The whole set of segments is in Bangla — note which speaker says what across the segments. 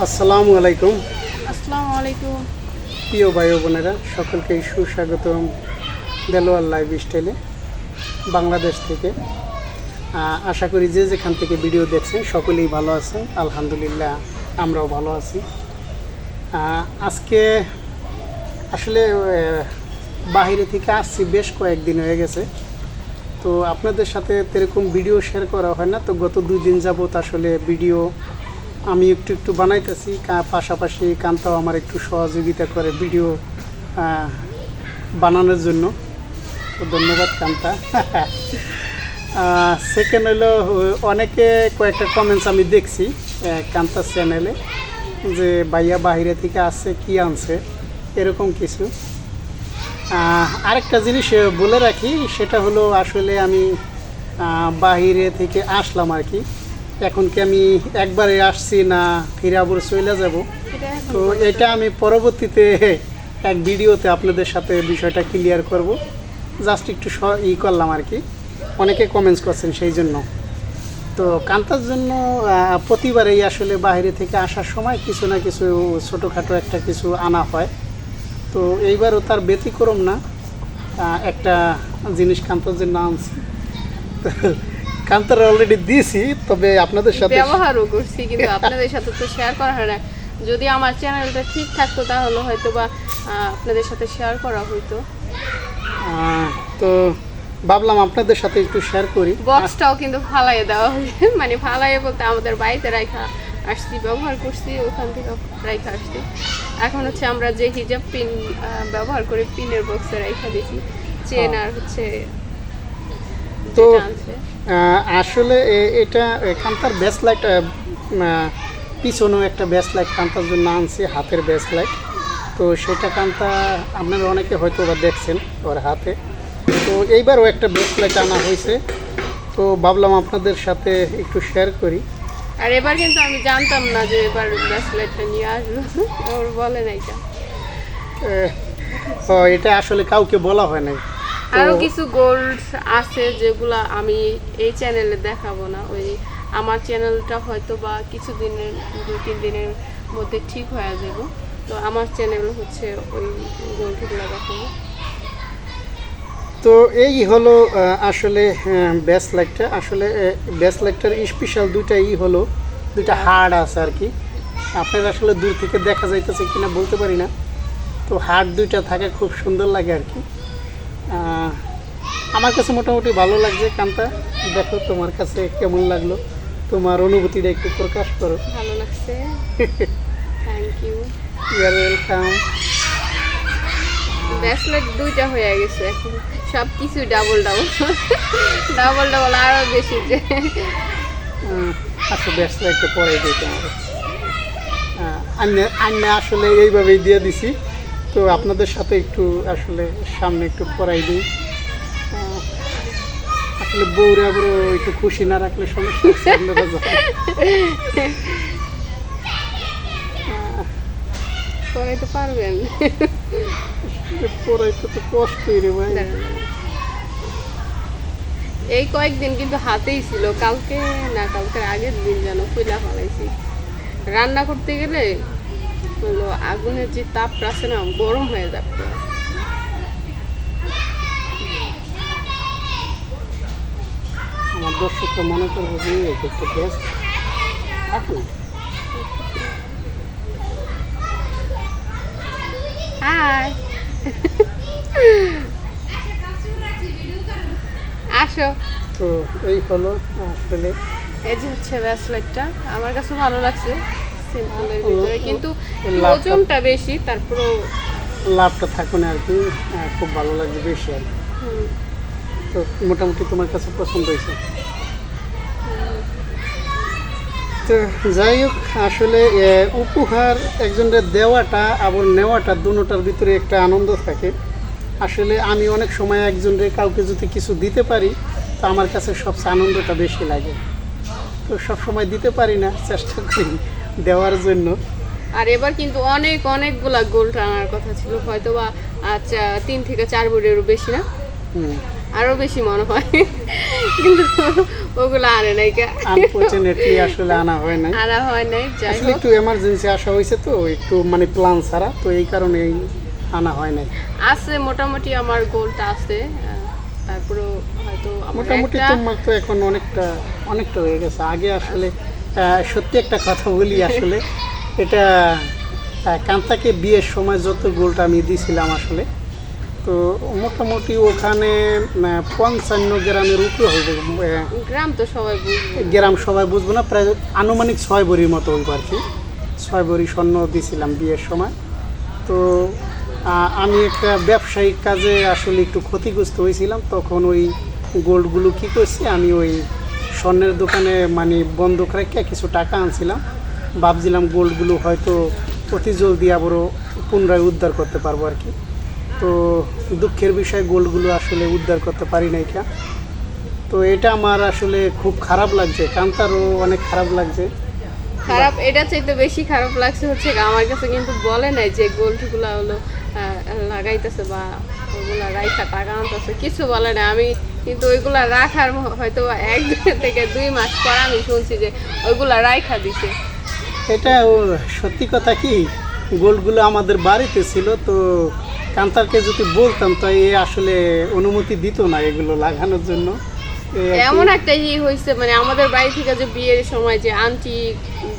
Speaker 1: আসসালামু আলাইকুম।
Speaker 2: আসসালামু আলাইকুম।
Speaker 1: প্রিয় ভাই ও বোনেরা, সকলকেই সুস্বাগতম দেলোয়ার লাইফস্টাইলে বাংলাদেশ থেকে। আশা করি যে যেখান থেকে ভিডিও দেখছেন সকলেই ভালো আছেন। আলহামদুলিল্লাহ আমরাও ভালো আছি। আজকে আসলে বাইরে থেকে আসছি, বেশ কয়েকদিন হয়ে গেছে। তো আপনাদের সাথে এরকম ভিডিও শেয়ার করা হয় না। তো গত 2 দিন যাবত আসলে ভিডিও আমি একটু বানাইতেছি, পাশাপাশি কান্তাও আমার একটু সহযোগিতা করে ভিডিও বানানোর জন্য। তো ধন্যবাদ কান্তা। সেকেন্ড হলো, অনেকে কয়েকটা কমেন্টস আমি দেখছি কান্তার চ্যানেলে যে ভাইয়া বাইরে থেকে আসছে, কি আনছে এরকম কিছু। আরেকটা জিনিস বলে রাখি, সেটা হলো আসলে আমি বাহিরে থেকে আসলাম আর কি। এখন কি আমি একবারে আসছি না ফিরে আবার চলে যাব, তো এটা আমি পরবর্তীতে এক ভিডিওতে আপনাদের সাথে বিষয়টা ক্লিয়ার করব। জাস্ট একটু করলাম আর কি, অনেকে কমেন্টস করছেন সেই জন্য। তো কান্তার জন্য প্রতিবারেই আসলে বাইরে থেকে আসার সময় কিছু না কিছু ছোটোখাটো একটা কিছু আনা হয়। তো এইবারও তার ব্যতিক্রম না, একটা জিনিস কান্তার জন্য আনছি। কান্তার অলরেডি দিয়েছি, তবে আপনাদের সাথে
Speaker 2: ব্যবহারও করছি, কিন্তু আপনাদের সাথে তো শেয়ার করা হয় না। যদি আমার চ্যানেলটা ঠিক থাকতো তাহলে হয়তো বা আপনাদের সাথে শেয়ার করা হইতো।
Speaker 1: তো ভাবলাম আপনাদের সাথে একটু শেয়ার করি।
Speaker 2: বক্সটাও কিন্তু ফালাইয়ে দেওয়া হয়েছে, মানে ফালাইয়ে বলতে আমাদের বাড়িতে রাখা আসছি, ব্যবহার করছি, ওখান থেকে রাখা আসছি। এখন হচ্ছে আমরা যে হিজাব পিন ব্যবহার করে পিনের বক্সে রাখা দিয়েছি, চেন আর হচ্ছে
Speaker 1: তো
Speaker 2: আনছে।
Speaker 1: আসলে এটা কান্তার ব্যাসলাইট, পিছনেও একটা ব্যাসলাইট কান্তার জন্য আনছি, হাতের ব্যাসলাইট। তো সেটা কান্তা আপনারা অনেকে হয়তো বা দেখছেন ওর হাতে। তো এইবারও একটা ব্যাসলাইট আনা হয়েছে, তো ভাবলাম আপনাদের সাথে একটু শেয়ার করি।
Speaker 2: আর এবার কিন্তু আমি জানতাম না যে এবার ব্রেসলেটটা নিয়ে আসবো, ওর বলে না এটা।
Speaker 1: এটা আসলে কাউকে বলা হয় নাই।
Speaker 2: আরো কিছু গোল্ড আছে যেগুলা আমি এই চ্যানেলে দেখাবো না। ওই আমার চ্যানেলটা হয়তো বা কিছুদিনের 2-3 দিনের মধ্যে ঠিক হয়ে যাবে। তো আমার চ্যানেল হচ্ছে ওই গোল্ডগুলো দেখাবো।
Speaker 1: তো এই হলো আসলে ব্যাসলাইটটা। আসলে ব্যাসলাইটটার স্পেশাল হলো দুইটা হাড় আছে আর কি। আপনার আসলে দূর থেকে দেখা যাইতেছে কিনা বলতে পারি না। তো হাড় দুইটা থাকে, খুব সুন্দর লাগে আর কি। আমার কাছে মোটামুটি ভালো লাগছে। কান্তা, দেখো তোমার কাছে কেমন লাগলো, তোমার অনুভূতিটা একটু প্রকাশ করো।
Speaker 2: ভালো লাগছে, thank you.
Speaker 1: You are welcome.
Speaker 2: Bracelet দুইটা হয়ে গেছে, এখন সব কিছু ডাবল ডাবল ডাবল ডাবল আরো বেশি যে।
Speaker 1: আচ্ছা, ব্যাসলাইটটা পরে দিই তোমার। আমি আসলে এইভাবেই দিয়ে দিছি। তো আপনাদের সাথে একটু আসলে সামনে একটু পরাই দিই। আসলে বউরে আবার একটু খুশি না রাখলে সমস্যা আছে, আপনারা জানেন।
Speaker 2: পরাইতে পারবেন?
Speaker 1: পরাইতে তো কষ্টই রে ভাই।
Speaker 2: এই কয়েকদিন কিন্তু হাতেই ছিল, কালকে না কালকের আগের দিন যেন খুলে ফেলাইছি। রান্না করতে গেলে হলো আগুনের যে তাপটা আছে না, গরম হয়ে যাবে।
Speaker 1: আমার দর্শকরা মনে করবো যে একটু বেস্ট এখন।
Speaker 2: হাই, আসো।
Speaker 1: তো এই হলো আসলে,
Speaker 2: এই যে হচ্ছে ব্রেসলেটটা, আমার কাছে ভালো লাগছে সিম্পলের ভিতরে, কিন্তু ওজনটা বেশি, তারপরেও
Speaker 1: লাভটা থাকুন আর কি। খুব ভালো লাগছে বেশি আর কি। তো মোটামুটি তোমার কাছে পছন্দ হয়েছে। তো যাই হোক, আসলে উপহার একজনের দেওয়াটা আবার নেওয়াটা দুটোটার ভিতরে একটা আনন্দ থাকে। আসলে আমি অনেক সময় একজনের কাউকে যদি কিছু দিতে পারি, তো আমার কাছে সবচেয়ে আনন্দটা বেশি লাগে। তো সব সময় দিতে পারি না, চেষ্টা করি দেওয়ার জন্য।
Speaker 2: আর এবার কিন্তু অনেকগুলা গোল্ড আনার কথা ছিল, হয়তো বা 3 থেকে 4 ভরিরও বেশি না, আরো বেশি মনে হয়। কিন্তু ওগুলো আনে নাই কে
Speaker 1: আনফরচুনেটলি আসলে আনা হয় নাই।
Speaker 2: আনা হয় নাই, যাই
Speaker 1: আসলে
Speaker 2: হোক
Speaker 1: একটু এমার্জেন্সি আসা হয়েছে তো, একটু মানে প্ল্যান ছাড়া, তো এই কারণেই আনা হয় নাই।
Speaker 2: আছে মোটামুটি আমার গোলটা আছে, তারপরে হয়তো আমার
Speaker 1: মোটামুটি
Speaker 2: একটা
Speaker 1: তোমার তো এখন অনেকটা হয়ে গেছে। আগে আসলে সত্যি একটা কথা বলি, আসলে এটা কান্তাকে বিয়ের সময় যত গোলটা আমি দিয়েছিলাম আসলে, তো মোটামুটি ওখানে 55 গ্রামের উপরে হবে।
Speaker 2: গ্রাম তো সবাই বুঝবে।
Speaker 1: গ্রাম সবাই বুঝবো না, প্রায় আনুমানিক 6 ভরির মতো হইব আর কি। 6 ভরি স্বর্ণ দিয়েছিলাম বিয়ের সময়। তো আমি একটা ব্যবসায়িক কাজে আসলে একটু ক্ষতিগ্রস্ত হয়েছিলাম, তখন ওই গোল্ডগুলো কী করছি, আমি ওই স্বর্ণের দোকানে মানে বন্ধক রেখে কিছু টাকা আনছিলাম, ভাবছিলাম গোল্ডগুলো হয়তো অতি জলদি আবারও পুনরায় উদ্ধার করতে পারবো আর কি। তো দুঃখের বিষয় গোল্ডগুলো আসলে উদ্ধার করতে পারি নাই কা। তো এটা আমার আসলে খুব খারাপ লাগছে, কান্তারও অনেক খারাপ লাগছে।
Speaker 2: খারাপ এটা চাইতে বেশি খারাপ লাগছে হচ্ছে আমার কাছে কিন্তু বলে নাই যে গোল্ডগুলো হলো লাগাইতেছে বা ওগুলা রাইখা টাকা আনতেছে, কিছু বলে না। আমি কিন্তু ওইগুলা রাখার হয়তো 1 থেকে 2 মাস পর আমি শুনছি যে ওইগুলা রাইখা দিছে।
Speaker 1: এটা ও সত্যি কথা কি, গোল্ডগুলো আমাদের বাড়িতে ছিল, তো কান্তারকে যদি বলতাম তো এ আসলে অনুমতি দিত না এগুলো লাগানোর জন্য। এই আর কি।
Speaker 2: এমন একটা হয়েছে মানে আমাদের বাড়ি থেকে যে বিয়ের সময় যে আন্টি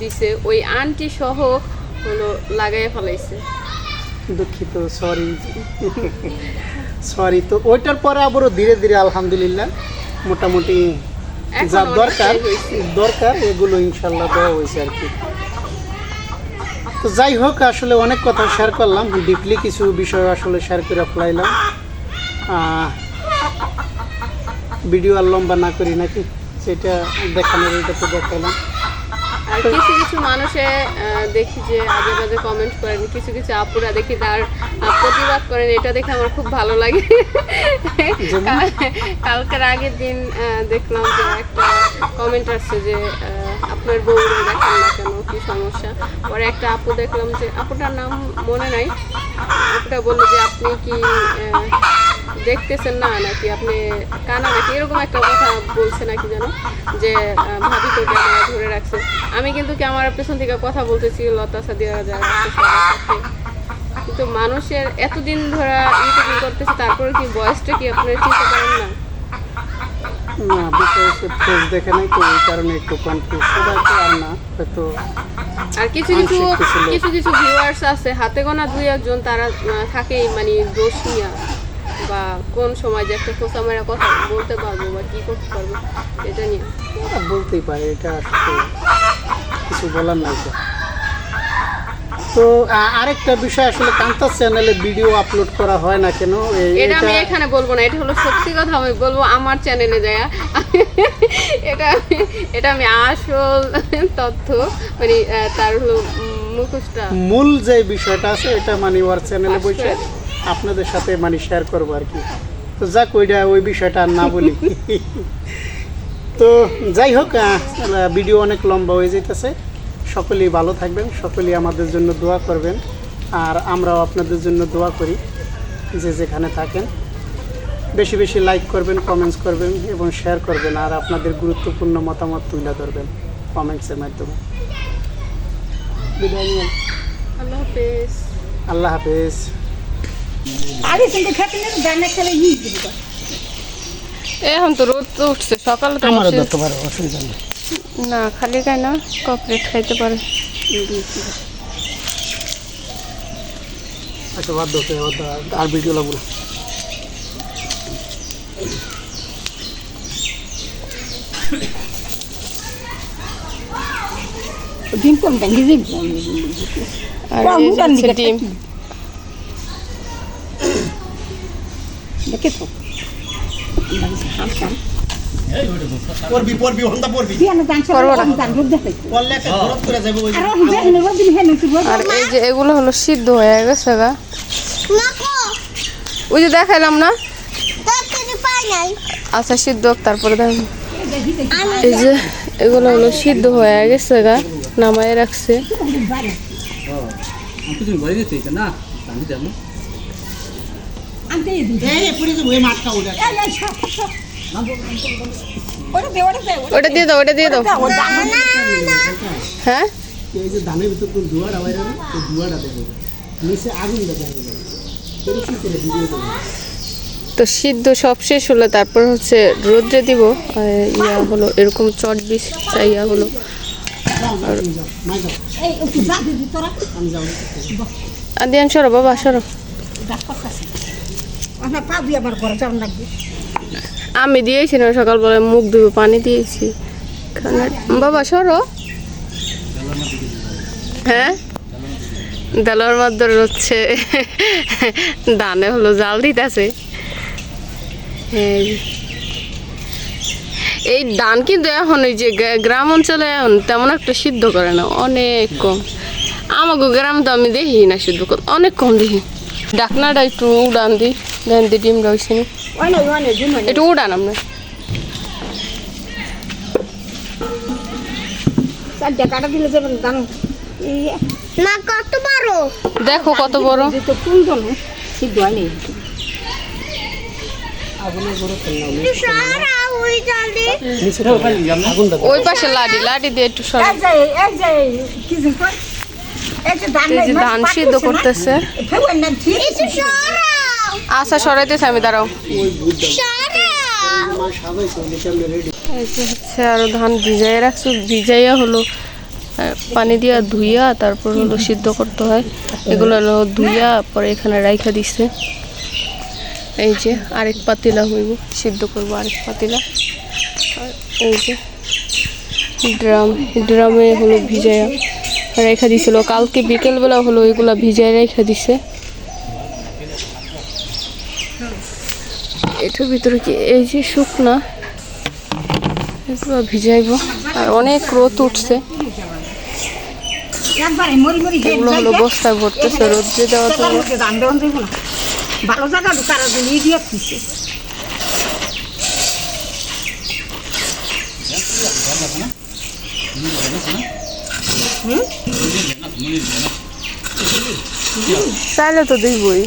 Speaker 2: দিছে, ওই আন্টি সহ হলো লাগাইয়া ফেলাইছে।
Speaker 1: দুঃখিত, সরি। তো ওইটার পরে আবারও ধীরে ধীরে আলহামদুলিল্লাহ মোটামুটি
Speaker 2: এখন
Speaker 1: যা
Speaker 2: অনেকটাই হয়েছে।
Speaker 1: দরকার এগুলো ইনশাল্লাহ দেওয়া হয়েছে আর কি। তো যাই হোক, আসলে অনেক কথা শেয়ার করলাম, ডিপলি কিছু বিষয় আসলে শেয়ার করে ফেলাইলাম। ভিডিও আর লম্বা না করি নাকি, সেটা দেখানোর এটা তো দেখালাম।
Speaker 2: আর কিছু কিছু মানুষে দেখি যে আজে বাজে কমেন্ট করেন, কিছু কিছু আপুরা দেখি তার প্রতিবাদ করেন, এটা দেখে আমার খুব ভালো লাগে। কালকের আগের দিন দেখলাম যে একটা কমেন্ট আসছে যে আপনার বউরে দেখেন না কেন, কি সমস্যা। পরে একটা আপু দেখলাম যে আপুটার নাম মনে নাই, আপুটা বললো যে আপনি কি দেখতেছেন না নাকি আপনি কানা নাকি, এরকম একটা কথা বলছে নাকি যেন, যে ভাবি তো ক্যামেরা ধরে রাখছে। আমি কিন্তু ক্যামেরার পেছন থেকে কথা বলতেছি লতা সাদিয়া যারা আছে সবার সাথে, কিন্তু মানুষের এতদিন ধরে ইউটিউবিং করতেছে, তারপরে কি বয়সটা কি আপনারা চিনতে পারেন না?
Speaker 1: না, বিষয় হচ্ছে ফেস দেখে নাই, তো এই কারণে একটু কনফিউজ। সবাই তো আর না হয়তো।
Speaker 2: আর কিছু কিছু ভিউয়ার্স আছে হাতে গোনা 2-1 তারা থাকেই মানে দোষ নিয়া, বা কোন সময় যে একটা খোঁচা মেরা কথা বলতে পারবো বা কি করতে পারবো এটা নিয়ে
Speaker 1: বলতেই পারে, এটা আসলে কিছু বলার নাই তো। তো আরেকটা বিষয়, আসলে কান্তার চ্যানেলে ভিডিও আপলোড করা হয় না কেন,
Speaker 2: এটা আমি এখানে বলবো না, এটা হলো সত্যি কথা। আমি বলবো আমার চ্যানেলে যায়, এটা আমি আসল তথ্য মানে তার হলো মুখোশটা,
Speaker 1: মূল যে বিষয়টা আছে এটা মানে ওর চ্যানেলে বসে আপনাদের সাথে মানে শেয়ার করবো আর কি। তো যাক, ওই বিষয়টা আর না বলি। তো যাই হোক, ভিডিও অনেক লম্বা হয়ে যেতেছে। সকলেই ভালো থাকবেন, সকলেই আমাদের জন্য দোয়া করবেন, আর আমরাও আপনাদের জন্য দোয়া করি। যে যেখানে থাকেন বেশি বেশি লাইক করবেন, কমেন্টস করবেন এবং শেয়ার করবেন, আর আপনাদের গুরুত্বপূর্ণ মতামত তুলে ধরবেন কমেন্টসের মাধ্যমে। বিদায় নিন।
Speaker 2: আল্লাহ হাফেজ।
Speaker 1: আল্লাহ হাফেজ।
Speaker 2: এখন তো রোদ তো উঠছে, সকালে তো
Speaker 1: আমারও ধরতে পারো, অসুবিধা নেই।
Speaker 2: না খালি খায় না, কপরেট খাইতে পারে।
Speaker 1: আচ্ছা, বাদ দাও, আর ভিডিও লাগবো না।
Speaker 3: ডিম কম ভেঙে দিন।
Speaker 2: আর এই যে হচ্ছে ডিম।
Speaker 3: দেখে তো
Speaker 1: পড়বি হন্দা পড়বি।
Speaker 2: আর এই যে এগুলো হলো সিদ্ধ হয়ে গেছে গা, ওই যে দেখাইলাম না। আচ্ছা সিদ্ধ তারপরে দেখ, এই যে এগুলো হলো সিদ্ধ হয়ে গেছে গা, নামায় রাখছে।
Speaker 3: আনতে
Speaker 2: ওটা দিয়ে দাও, ওটা দিয়ে দাও। হ্যাঁ,
Speaker 1: এই যে ধানের ভিতর কোন দুয়াটা বাইরে না, এই দুয়াটা দেখো নিচে আগুন দেখা যায় এরকম করে ভিডিও দেবো।
Speaker 2: তো সিদ্ধ সব শেষ হলো, তারপর হচ্ছে রোদ্রে দিব। ইয়া হলো এরকম চট বিষ ইয়া হলো।
Speaker 1: আমি যাবো
Speaker 2: আদিয়ান সরো বাবা, সরো। আমি দিয়েছি না সকালবেলা, মুখ ধুবো, পানি দিয়েছি। বাবা সরো। হ্যাঁ, দেলোয়ার মাদ্দর হচ্ছে ধানে হলো জাল দিতেছে। এই ধান কিন্তু এখন ওই যে গ্রাম অঞ্চলে এখন তেমন একটা সিদ্ধ করে না, অনেক কম। আমাকে গ্রাম তো আমি দেখি না সিদ্ধ করে, অনেক কম দেখি। ডাকনাটা একটু উড়ান দিই, দেন দি ডিম রয়েছে একটু উড়ান আমরা।
Speaker 3: কাটা দিলে যাবেন জানো
Speaker 4: না কত বড়
Speaker 2: দেখো কত বড়।
Speaker 3: তো কোন জন সিদ্ধ হয়নি
Speaker 1: আগুনের বড় ফেললাম
Speaker 4: সারা ওই জলদি
Speaker 1: নিচে আগুনটা
Speaker 2: ওই পাশে লাঠি লাঠি দিয়ে একটু সর।
Speaker 3: কি জিনিস কয়? এই যে ধান
Speaker 2: এই যে ধান সিদ্ধ করতেছে।
Speaker 3: ফেউন না ঠিক
Speaker 4: একটু সারা
Speaker 2: আশা সরাইতেছে, আমি দাঁড়াও।
Speaker 1: ওই বুদ্ধ
Speaker 4: সারা
Speaker 1: মা সাজাইছে নিচে রেডি।
Speaker 2: এই যে হচ্ছে আরো ধান ভিজাই রাখছো, ভিজাইয়া হলো পানি দিয়া ধুইয়া তারপর হলো সিদ্ধ করতে হয়। এগুলো হলো ধুইয়া পরে এখানে রাইখা দিচ্ছে। এই যে আরেক পাতিলা হইব, সিদ্ধ করবো আরেক পাতিলা। আর এই যে ড্রামে হলো ভিজাইয়া রেখা দিছিল, কালকে বিকেলবেলা হলো এগুলা ভিজাই রেখা দিছে। এটার ভিতরে কি এই যে শুকনা, এগুলো ভিজাইব। আর অনেক রোদ উঠছে,
Speaker 3: একবারে মরি মরি
Speaker 2: এগুলো হলো বস্তায় ভরতেছে রোদ্রে দেওয়ার জন্য।
Speaker 3: ধান দেওয়ান দেব না ভালো জায়গা তারা দিয়ে দিচ্ছে
Speaker 2: চাইলে তো দিবই।